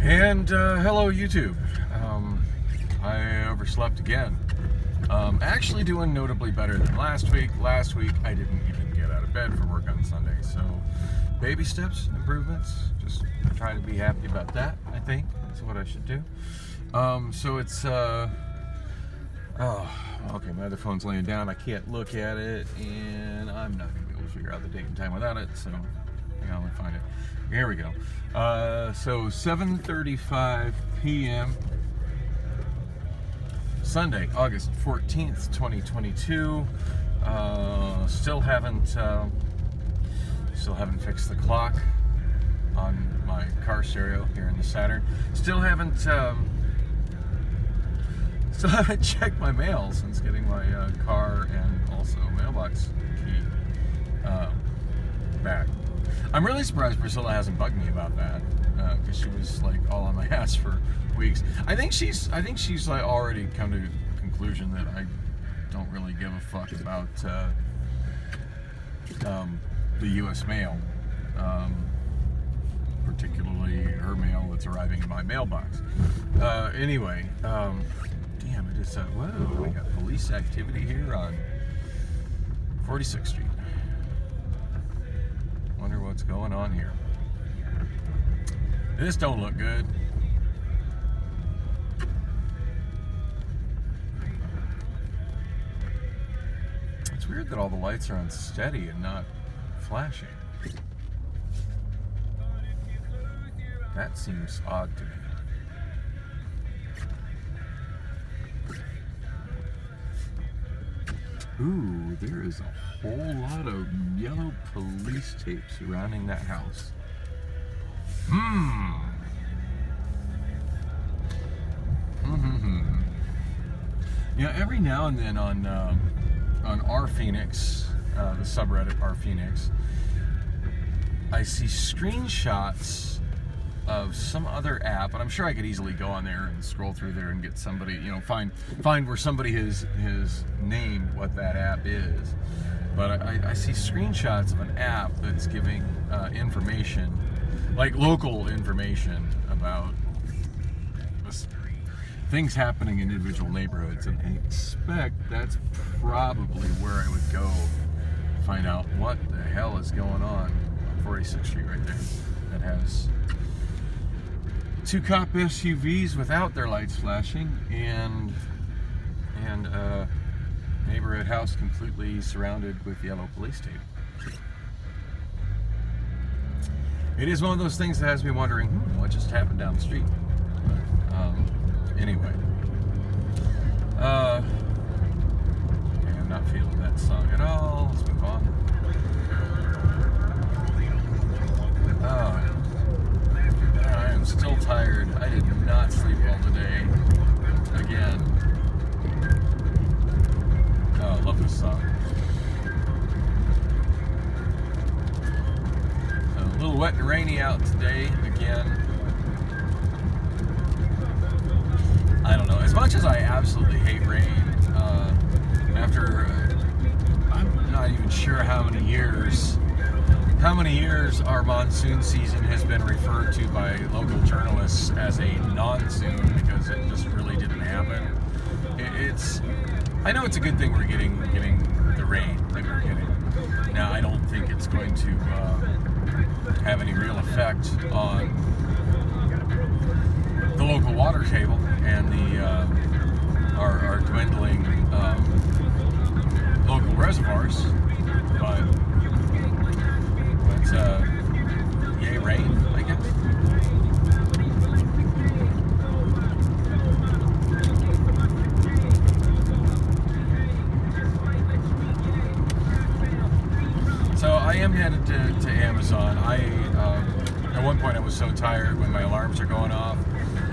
And hello YouTube. I overslept again. Actually doing notably better than last week. Last week I didn't even get out of bed for work on Sunday, so baby steps, improvements. Just try to be happy about that, I think. That's what I should do. So it's okay, my other phone's laying down. I can't look at it, and I'm not gonna be able to figure out the date and time without it, so I can only find it. Here we go. So 7:35 p.m. Sunday, August 14th, 2022. Still haven't fixed the clock on my car stereo here in the Saturn. Still haven't checked my mail since getting my car and also mailbox key back. I'm really surprised Priscilla hasn't bugged me about that, because she was like all on my ass for weeks. I think she's like already come to the conclusion that I don't really give a fuck about the U.S. mail, particularly her mail that's arriving in my mailbox. Anyway, damn, it is whoa, we got police activity here on 46th Street. Wonder what's going on here. This don't look good. It's weird that all the lights are on steady and not flashing. That seems odd to me. Ooh, there is a whole lot of yellow police tape surrounding that house. Yeah, every now and then on RPhoenix, the subreddit RPhoenix, I see screenshots of some other app, and I'm sure I could easily go on there and scroll through there and get somebody, find where somebody has named what that app is. But I see screenshots of an app that's giving information, like local information about things happening in individual neighborhoods, and I expect that's probably where I would go to find out what the hell is going on 46th Street right there. That has two cop SUVs without their lights flashing, and a neighborhood house completely surrounded with yellow police tape. It is one of those things that has me wondering, what just happened down the street? Anyway, okay, I'm not feeling that song at all. Let's move on. I am still tired. I did not sleep well today. Again. Oh, I love this song. A little wet and rainy out today again. I don't know. As much as I absolutely hate rain, after I'm not even sure how many years our monsoon season has been referred to by local journalists as a non-soon, because it just really didn't happen. I know it's a good thing we're getting the rain that we're getting. Now, I don't think it's going to have any real effect on the local water table and our dwindling local reservoirs, but yay rain, I guess. So I am headed to Amazon. At one point I was so tired when my alarms are going off,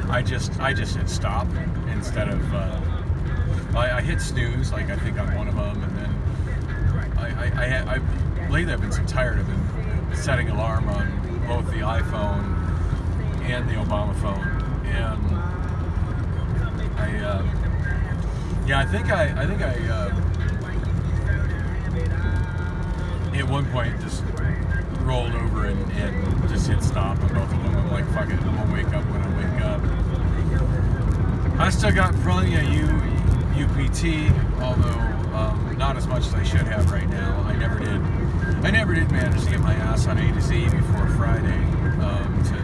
I just hit stop instead of I hit snooze, like I think on one of them, and then I lately I've been so tired. I've been setting alarm on both the iPhone and the Obama phone, and I think I at one point just rolled over and just hit stop on both of them. I'm like, fuck it, I'm gonna wake up when I wake Still got plenty of UPT, although not as much as I should have right now. I never did manage to get my ass on A to Z before Friday to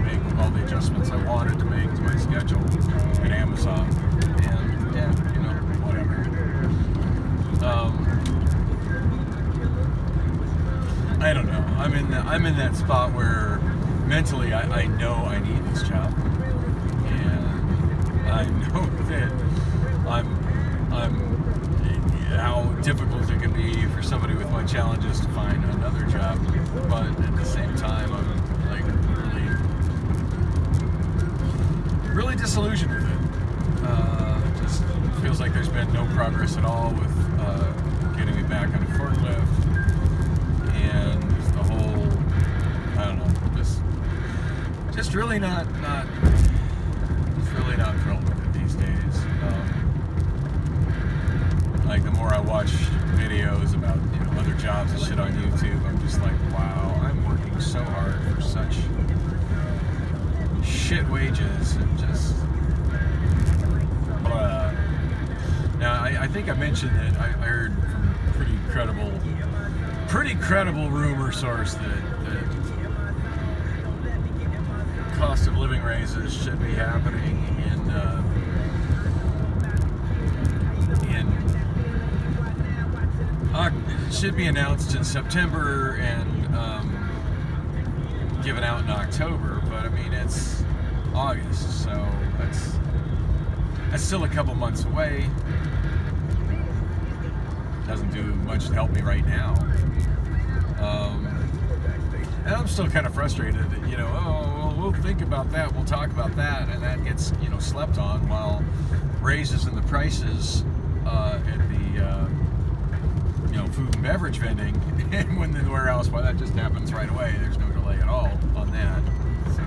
make all the adjustments I wanted to make to my schedule at Amazon. And yeah, whatever. I don't know. I'm in that spot where mentally I know I need this job, and I know that I'm how difficult it can be for somebody with my challenges to find another job, but at the same time I'm like really disillusioned with it. Just feels like there's been no progress at all with getting me back on a forklift, and the whole, I don't know, just really not thrilled with it these days. Like, the more I watch videos about other jobs and shit on YouTube, I'm just like, wow, I'm working so hard for such shit wages and just blah. Now, I think I mentioned that I heard from a pretty credible rumor source that cost of living raises should be happening should be announced in September and given out in October, but I mean, it's August, so that's still a couple months away. Doesn't do much to help me right now. And I'm still kind of frustrated that, we'll think about that, we'll talk about that, and that gets, slept on, while raises in the prices at the food and beverage vending and when the warehouse, well, that just happens right away. There's no delay at all on that. So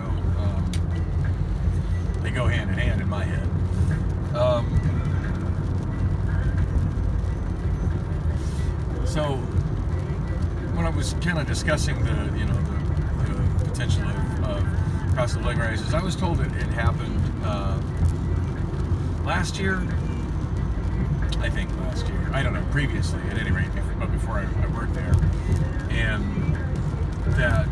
they go hand in hand in my head. So when I was kind of discussing the potential of cost of living raises, I was told it happened last year. I think last year. I don't know, previously, at any rate, but before I worked there. And that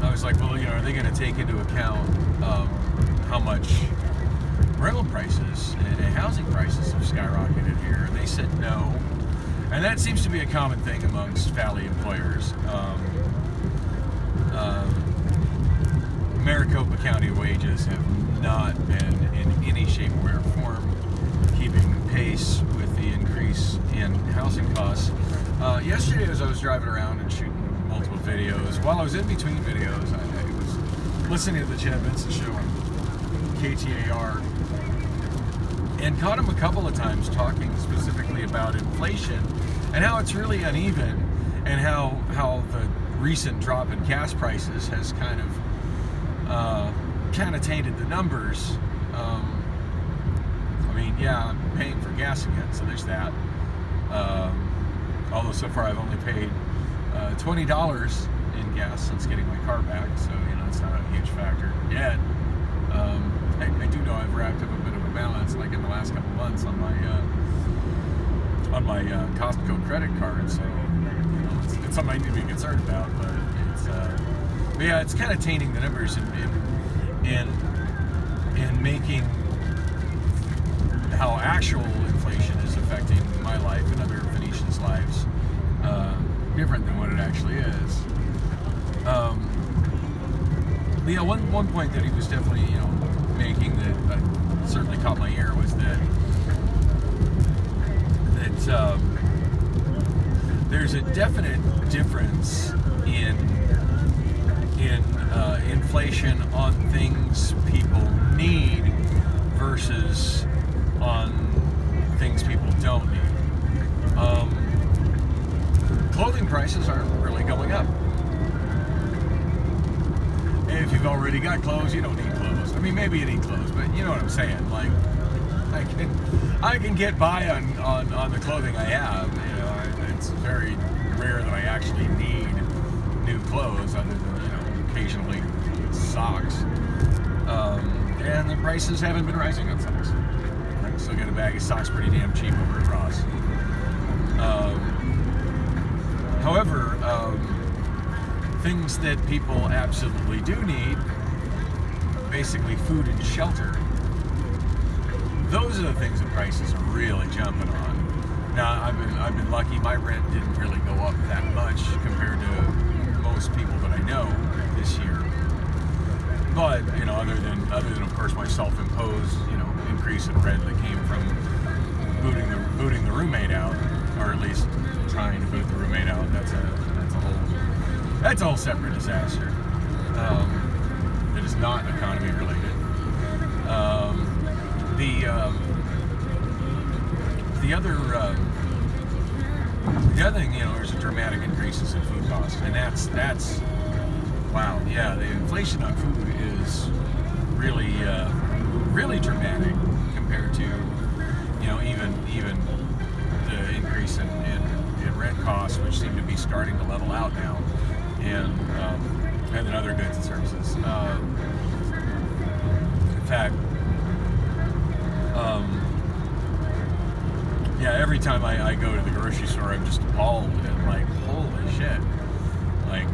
I was like, well, are they going to take into account how much rental prices and housing prices have skyrocketed here? And they said no. And that seems to be a common thing amongst Valley employers. Maricopa County wages have not been in any shape, way, or form keeping pace with the increase in housing costs. Yesterday, as I was driving around and shooting multiple videos, while I was in between videos, I was listening to the Chad Benson show on KTAR, and caught him a couple of times talking specifically about inflation and how it's really uneven, and how the recent drop in gas prices has kind of tainted the numbers. I'm paying for gas again, so there's that. Although so far I've only paid $20 in gas since getting my car back, so it's not a huge factor yet. I do know I've racked up a bit of a balance, like in the last couple months, on my Costco credit card, so it's something I need to be concerned about. But it's kind of tainting the numbers in making how actual inflation is affecting my life and other Venetians' lives different than what it actually is. One point that he was definitely making that certainly caught my ear was that there's a definite difference in inflation on things people need versus on things people don't need. Clothing prices aren't really going up. If you've already got clothes, you don't need clothes. I mean, maybe you need clothes, but you know what I'm saying. Like, I can get by on the clothing I have. It's very rare that I actually need new clothes, other than occasionally socks. And the prices haven't been rising on socks. still get a bag of socks pretty damn cheap over at Ross. However, things that people absolutely do need, basically food and shelter, those are the things that prices are really jumping on. Now, I've been lucky. My rent didn't really go up that much compared to most people that I know this year. But other than of course my self-imposed increase in rent that came from booting the roommate out, or at least trying to boot the roommate out. That's a whole separate disaster. It is not economy related. The other thing, there's a dramatic increases in food costs, and that's wow. Yeah, the inflation on food is really really dramatic compared to even the increase in rent costs, which seem to be starting to level out now, and then other goods and services. In fact, every time I go to the grocery store, I'm just appalled and like, holy shit. Like,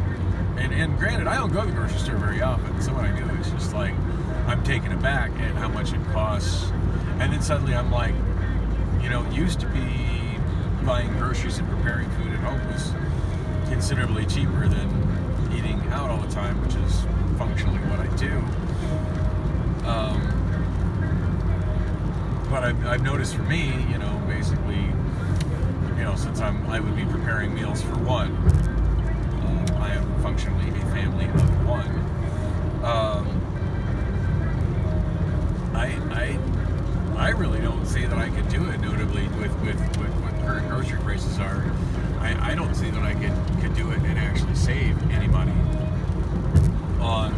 and granted, I don't go to the grocery store very often, so when I do, it's just like, I'm taken aback at how much it costs. And then suddenly I'm like, it used to be buying groceries and preparing food at home was considerably cheaper than eating out all the time, which is functionally what I do. But I've noticed for me, basically, since I would be preparing meals for one, I am functionally a family of one. I really don't see that I could do it, notably with what current grocery prices are. I don't see that I could do it and actually save any money on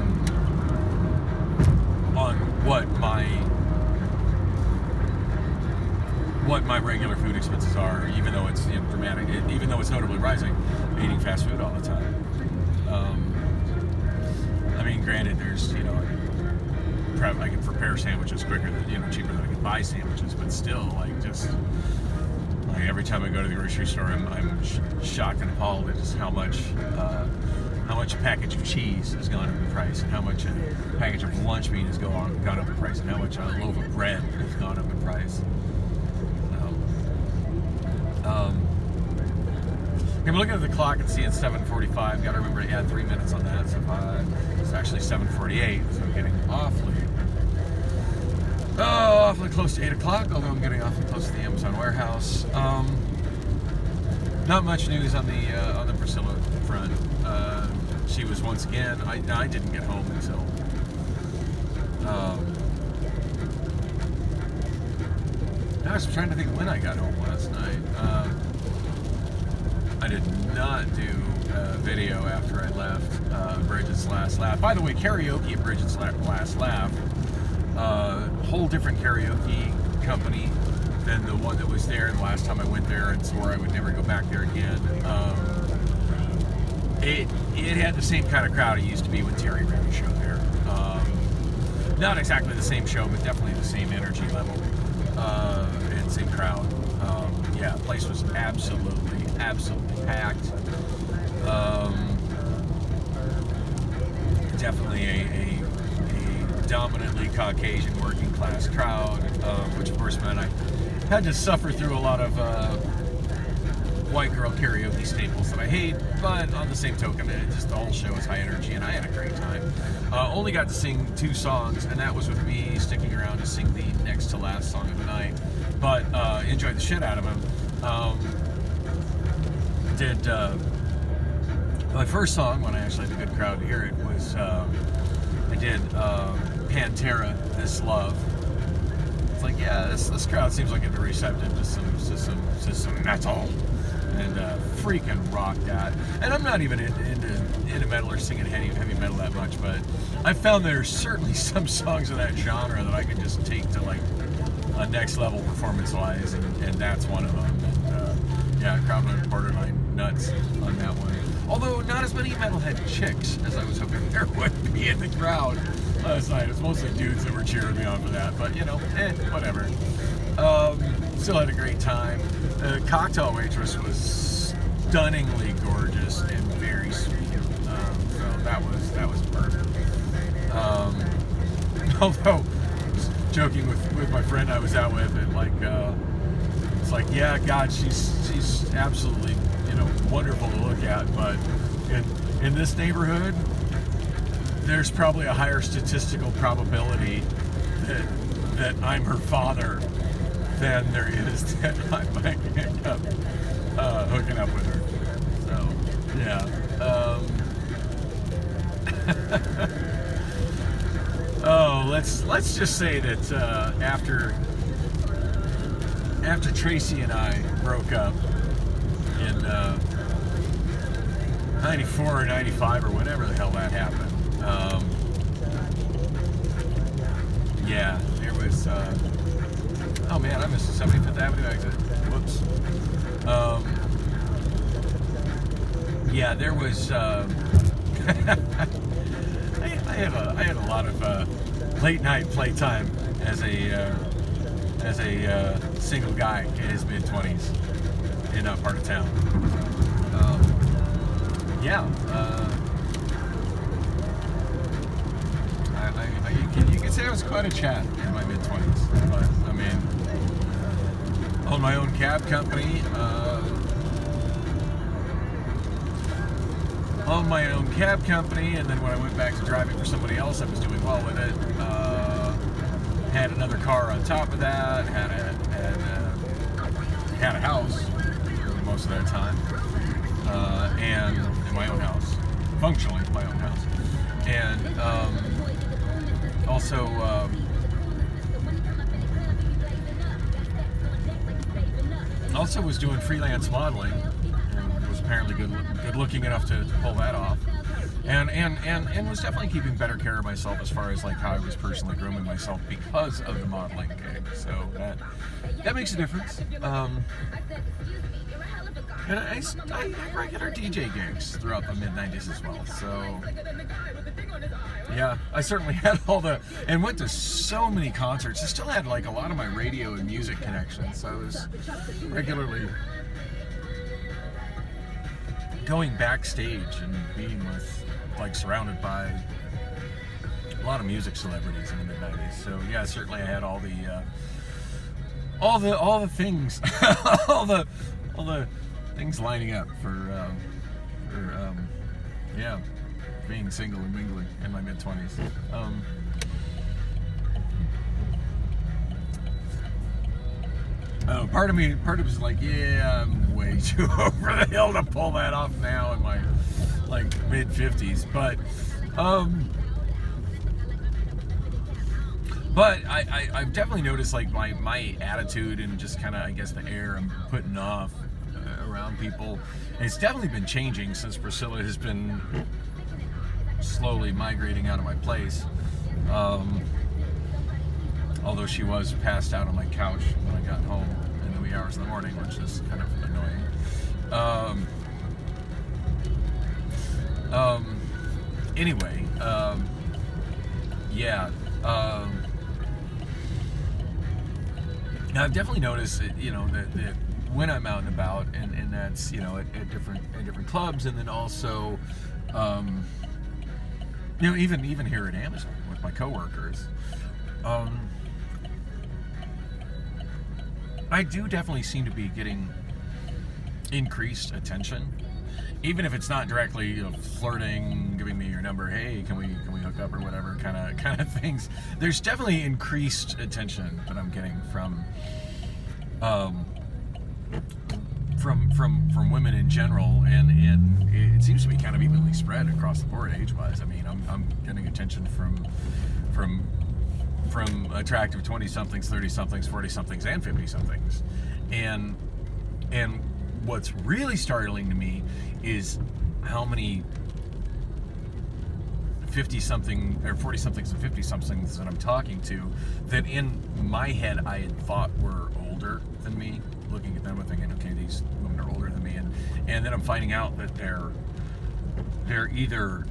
what my regular food expenses are, even though it's dramatic, even though it's notably rising. I'm eating fast food all the time. Granted, there's I can prepare sandwiches quicker than cheaper than I can buy sandwiches, but still, every time I go to the grocery store, I'm shocked and appalled at just how much a package of cheese has gone up in price, and how much a package of lunch meat has gone up in price, and how much a loaf of bread has gone up in price. I'm looking at the clock and seeing 7:45. Got to remember to add 3 minutes on that. So it's actually 7:48. So I'm getting awfully close to 8 o'clock. Although I'm getting awfully close to the Amazon warehouse. Not much news on the Priscilla front. She was once again. I didn't get home until. I was trying to think when I got home last night. I did not do a video after I left Bridget's Last Laugh. By the way, karaoke at Bridget's Last Laugh, whole different karaoke company than the one that was there the last time I went there and swore I would never go back there again. It had the same kind of crowd it used to be when Terry ran the show there. Not exactly the same show, but definitely the same energy level and same crowd. The place was absolutely packed. Definitely a dominantly Caucasian working class crowd, which of course meant I had to suffer through a lot of white girl karaoke staples that I hate, but on the same token, the whole show was high energy and I had a great time. Only got to sing 2 songs, and that was with me sticking around to sing the next to last song of the night, but enjoyed the shit out of him. My first song, when I actually had a good crowd to hear it, was I did Pantera, This Love. It's like, this crowd seems like it'd be receptive to some metal, and freaking rock that. And I'm not even into metal or singing heavy metal that much, but I found there's certainly some songs of that genre that I could just take to like a next level performance-wise, and that's one of them. And crowd went borderline nuts on that one. Although not as many metalhead chicks as I was hoping there would be in the crowd last night. It's mostly dudes that were cheering me on for that, but whatever. Still had a great time. The cocktail waitress was stunningly gorgeous and very sweet. So that was perfect. Although, joking with my friend I was out with, and like, it's like, yeah, God, she's absolutely, wonderful to look at, but in this neighborhood, there's probably a higher statistical probability that I'm her father than there is that I might end up hooking up with her. So, yeah. Oh, let's just say that after Tracy and I broke up in 94 or 95 or whenever the hell that happened, yeah, there was. Oh man, I missed the 75th Avenue exit. Whoops. Yeah, there was. I had a lot of late night playtime as a single guy in his mid-20s in that part of town. Yeah. You could say I was quite a chat in my mid-20s, but I mean, owned my own cab company. Owned my own cab company, and then when I went back to driving for somebody else, I was doing well with it. Had another car on top of that. Had a house for most of that time, and in my own house, functionally my own house, and also. Also was doing freelance modeling, and was apparently good looking enough to pull that off, and was definitely keeping better care of myself as far as like how I was personally grooming myself because of the modeling gig. So that makes a difference. And I had regular DJ gigs throughout the mid-90s as well. So yeah, I certainly had and went to so many concerts. I still had like a lot of my radio and music connections. So I was regularly going backstage and being with, like, surrounded by a lot of music celebrities in the mid-90s. So yeah, certainly I had all the things, all the things lining up for yeah, being single and mingling in my mid-20s. Part of me was like, yeah, I'm way too over the hill to pull that off now in my like mid-50s, but I've definitely noticed like my attitude and just kind of, I guess, the air I'm putting off around people, and it's definitely been changing since Priscilla has been slowly migrating out of my place. Although she was passed out on my couch when I got home in the wee hours of the morning, which is kind of annoying. Anyway, yeah. Now I've definitely noticed that, that when I'm out and about, and that's, at different clubs, and then also, even here at Amazon with my coworkers, I do definitely seem to be getting increased attention, even if it's not directly flirting, giving me your number, hey, can we hook up or whatever kind of things. There's definitely increased attention that I'm getting from women in general, and it seems to be kind of evenly spread across the board age-wise. I mean, I'm getting attention from attractive 20-somethings, 30-somethings, 40-somethings, and 50-somethings, and what's really startling to me is how many 50-something or 40-somethings and 50-somethings that I'm talking to that in my head I had thought were older than me. Looking at them and thinking, okay, these women are older than me, and then I'm finding out that they're either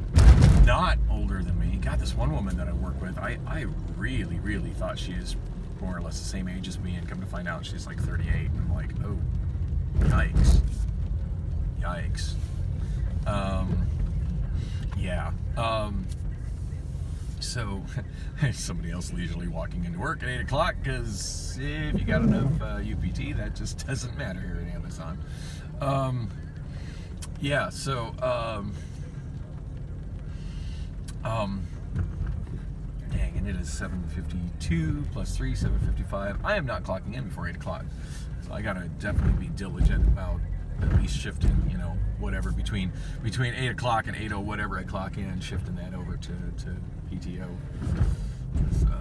not older than me. God, this one woman that I work with, I really, really thought she is more or less the same age as me, and come to find out she's like 38. And I'm like, oh, yikes. Yikes. Yeah. So, somebody else leisurely walking into work at 8 o'clock, because if you got enough UPT, that just doesn't matter here at Amazon. Yeah, so, dang, and it is 7:52 plus 3, 7:55. I am not clocking in before 8 o'clock. So I gotta definitely be diligent about at least shifting, you know, whatever between 8 o'clock and 8:00, whatever I clock in, shifting that over to PTO.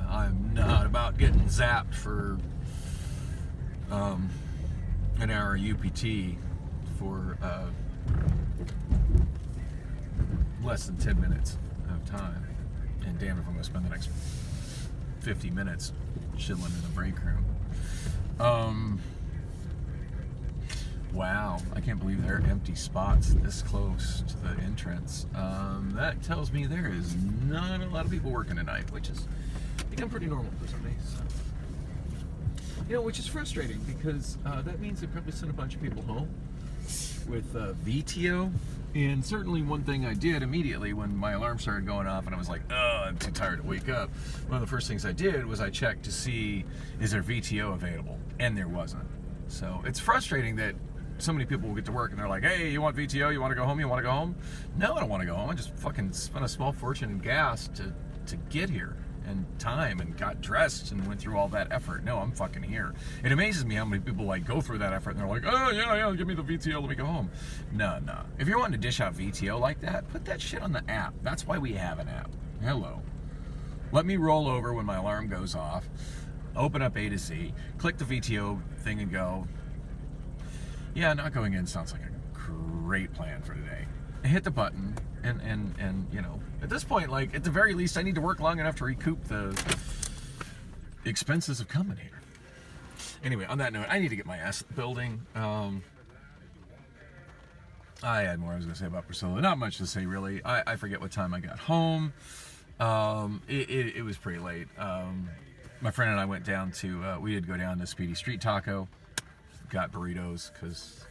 I'm not about getting zapped for an hour UPT for less than 10 minutes of time. And damn if I'm gonna spend the next 50 minutes chilling in the break room. Wow, I can't believe there are empty spots this close to the entrance. That tells me there is not a lot of people working tonight, which has become pretty normal for some days. So. You know, which is frustrating, because that means they probably sent a bunch of people home with VTO. And certainly one thing I did immediately when my alarm started going off and I was like, oh, I'm too tired to wake up. One of the first things I did was I checked to see, is there VTO available? And there wasn't. So it's frustrating that so many people will get to work and they're like, hey, you want VTO? You want to go home? You want to go home? No, I don't want to go home. I just fucking spent a small fortune in gas to get here, and time, and got dressed and went through all that effort. No, I'm fucking here. It amazes me how many people like go through that effort and they're like, oh yeah, give me the VTO, let me go home. No. If you're wanting to dish out VTO like that, put that shit on the app. That's why we have an app. Hello. Let me roll over when my alarm goes off, open up A to Z, click the VTO thing and go, yeah, not going in sounds like a great plan for today. Hit the button, and you know, at this point, like, at the very least, I need to work long enough to recoup the expenses of coming here. Anyway, on that note, I need to get my ass building. I had more I was going to say about Priscilla. Not much to say, really. I forget what time I got home. It was pretty late. My friend and I went down to, we did go down to Speedy Street Taco. Got burritos, because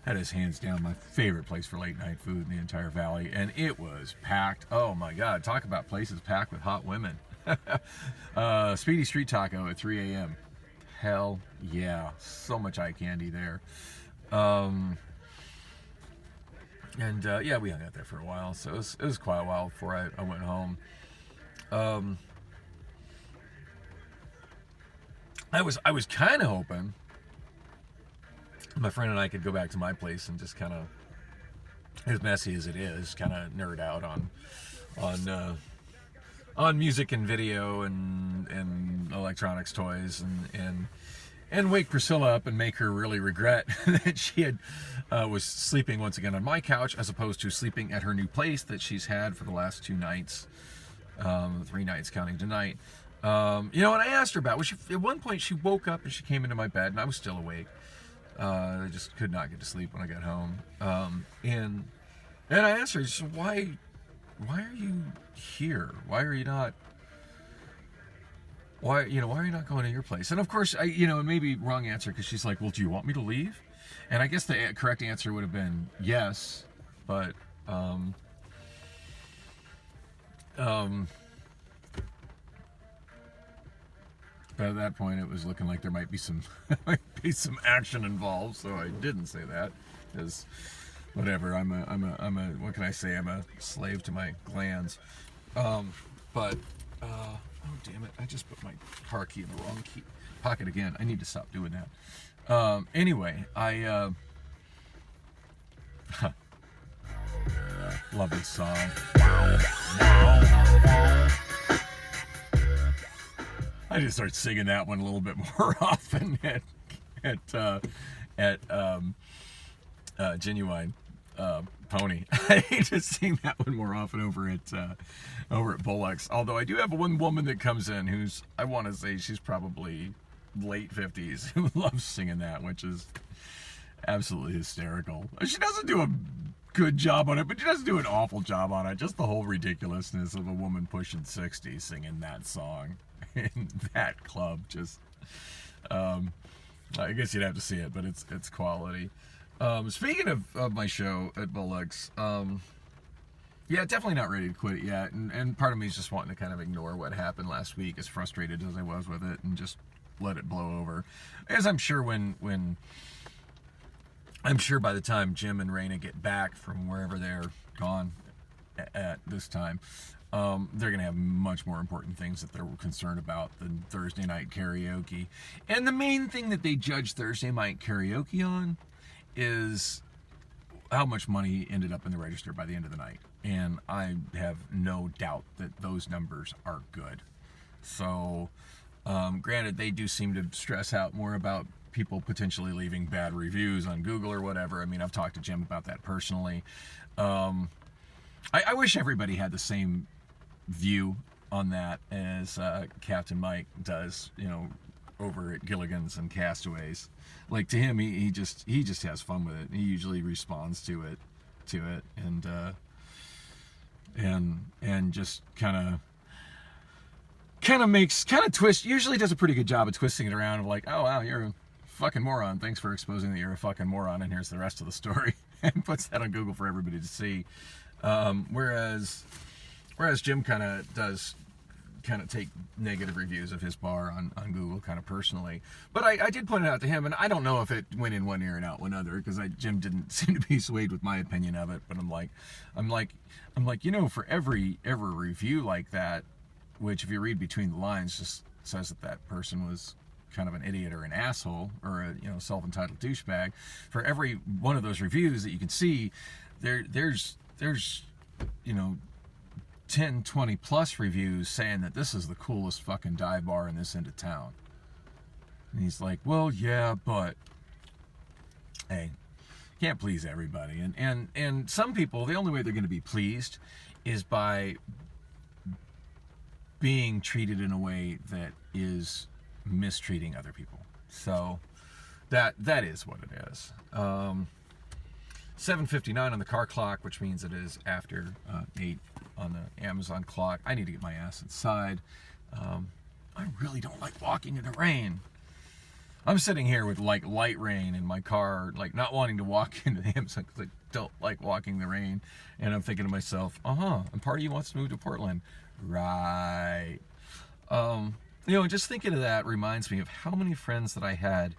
that is hands down my favorite place for late night food in the entire valley, and it was packed. Oh my god, talk about places packed with hot women. Speedy Street Taco at 3 a.m. Hell yeah, so much eye candy there. Yeah, we hung out there for a while, so it was quite a while before I went home. I was kind of hoping my friend and I could go back to my place and just kind of, as messy as it is, kind of nerd out on music and video and electronics toys, and wake Priscilla up and make her really regret that she had was sleeping once again on my couch as opposed to sleeping at her new place that she's had for the last 2 nights, 3 nights counting tonight. You know, and I asked her about it. At one point she woke up and she came into my bed and I was still awake. I just could not get to sleep when I got home. And I asked her, so why are you here? Why are you not are you not going to your place? And of course, it may be wrong answer, because she's like, well, do you want me to leave? And I guess the correct answer would have been yes, but but at that point, it was looking like there might be some action involved, so I didn't say that, because whatever. I'm a what can I say? I'm a slave to my glands. Oh damn it! I just put my car key in the wrong pocket again. I need to stop doing that. Anyway, I love this song. I just start singing that one a little bit more often at Genuine Pony. I need to sing that one more often over at Bullocks. Although I do have one woman that comes in who's, I want to say she's probably late 50s, who loves singing that, which is absolutely hysterical. She doesn't do a good job on it, but she doesn't do an awful job on it. Just the whole ridiculousness of a woman pushing 60 singing that song in that club. Just, I guess you'd have to see it, but it's quality. Speaking of my show at Bullocks, yeah, definitely not ready to quit it yet. And part of me is just wanting to kind of ignore what happened last week, as frustrated as I was with it, and just let it blow over. As I'm sure I'm sure by the time Jim and Raina get back from wherever they're gone at this time, they're going to have much more important things that they're concerned about than Thursday night karaoke. And the main thing that they judge Thursday night karaoke on is how much money ended up in the register by the end of the night. And I have no doubt that those numbers are good. So, granted, they do seem to stress out more about people potentially leaving bad reviews on Google or whatever. I mean, I've talked to Jim about that personally. I wish everybody had the same view on that as Captain Mike does, over at Gilligan's and Castaways. Like, to him, he just has fun with it. He usually responds to it, and just kind of twist. Usually does a pretty good job of twisting it around of like, oh wow, you're a fucking moron. Thanks for exposing that you're a fucking moron, and here's the rest of the story, and puts that on Google for everybody to see. Whereas Jim kind of take negative reviews of his bar on Google kind of personally. But I did point it out to him, and I don't know if it went in one ear and out one other, because Jim didn't seem to be swayed with my opinion of it. But I'm like, for every review like that, which if you read between the lines just says that person was kind of an idiot or an asshole or a self-entitled douchebag, for every one of those reviews that you can see, there's 10, 20 plus reviews saying that this is the coolest fucking dive bar in this end of town. And he's like, well, yeah, but hey, can't please everybody. And some people, the only way they're going to be pleased is by being treated in a way that is mistreating other people. So that is what it is. 7:59 on the car clock, which means it is after 8 on the Amazon clock. I need to get my ass inside. I really don't like walking in the rain. I'm sitting here with like light rain in my car, like not wanting to walk into the Amazon because I don't like walking in the rain. And I'm thinking to myself, and part of you wants to move to Portland. Right. Just thinking of that reminds me of how many friends that I had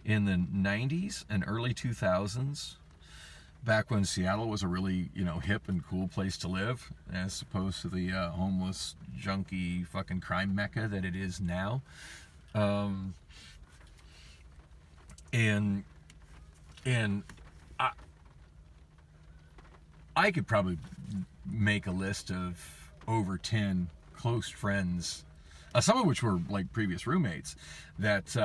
in the 90s and early 2000s, back when Seattle was a really, hip and cool place to live, as opposed to the homeless, junky, fucking crime mecca that it is now. And I could probably make a list of over 10 close friends, some of which were like previous roommates, that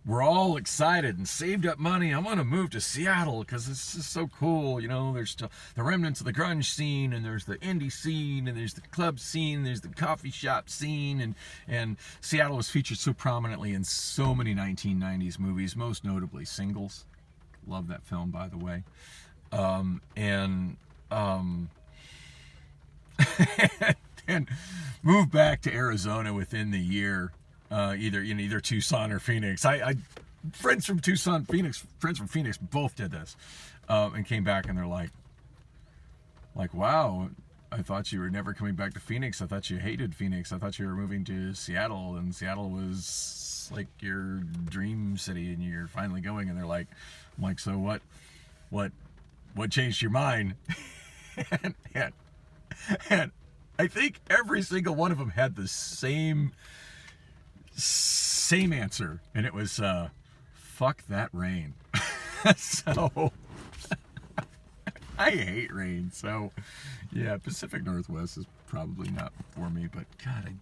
we're all excited and saved up money. I want to move to Seattle because it's just so cool. There's still the remnants of the grunge scene, and there's the indie scene, and there's the club scene, there's the coffee shop scene, and Seattle was featured so prominently in so many 1990s movies, most notably Singles. Love that film, by the way. And moved back to Arizona within the year. Either Tucson or Phoenix. I friends from Phoenix both did this, and came back, and they're like, wow, I thought you were never coming back to Phoenix. I thought you hated Phoenix. I thought you were moving to Seattle, and Seattle was like your dream city, and you're finally going. And they're like, I'm like, so what changed your mind? and I think every single one of them had the same answer, and it was fuck that rain. So I hate rain, so yeah, Pacific Northwest is probably not for me, but God,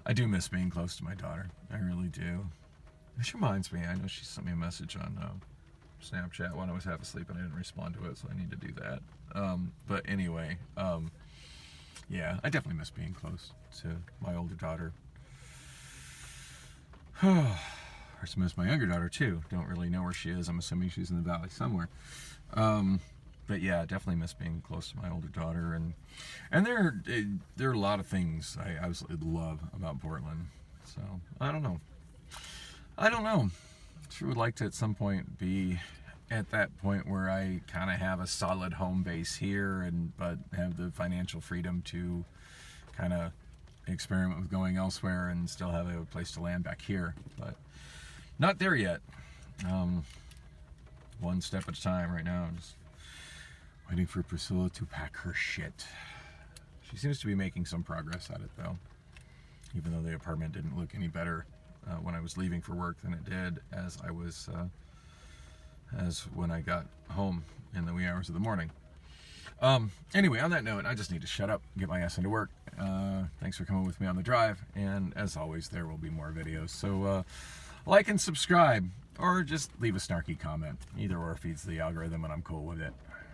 I do miss being close to my daughter. I really do. Which reminds me, I know she sent me a message on Snapchat when I was half asleep, and I didn't respond to it, so I need to do that. But anyway, yeah, I definitely miss being close to my older daughter. course, I miss my younger daughter too. Don't really know where she is. I'm assuming she's in the valley somewhere. But yeah, definitely miss being close to my older daughter, and there are a lot of things I absolutely love about Portland. So I don't know. Sure would like to at some point be at that point where I kind of have a solid home base here, but have the financial freedom to kind of experiment with going elsewhere and still have a place to land back here. But not there yet. One step at a time right now. Just waiting for Priscilla to pack her shit. She seems to be making some progress at it though, even though the apartment didn't look any better when I was leaving for work than it did as when I got home in the wee hours of the morning. Anyway, on that note, I just need to shut up and get my ass into work. Thanks for coming with me on the drive, and as always, there will be more videos. So like and subscribe, or just leave a snarky comment. Either or feeds the algorithm, and I'm cool with it.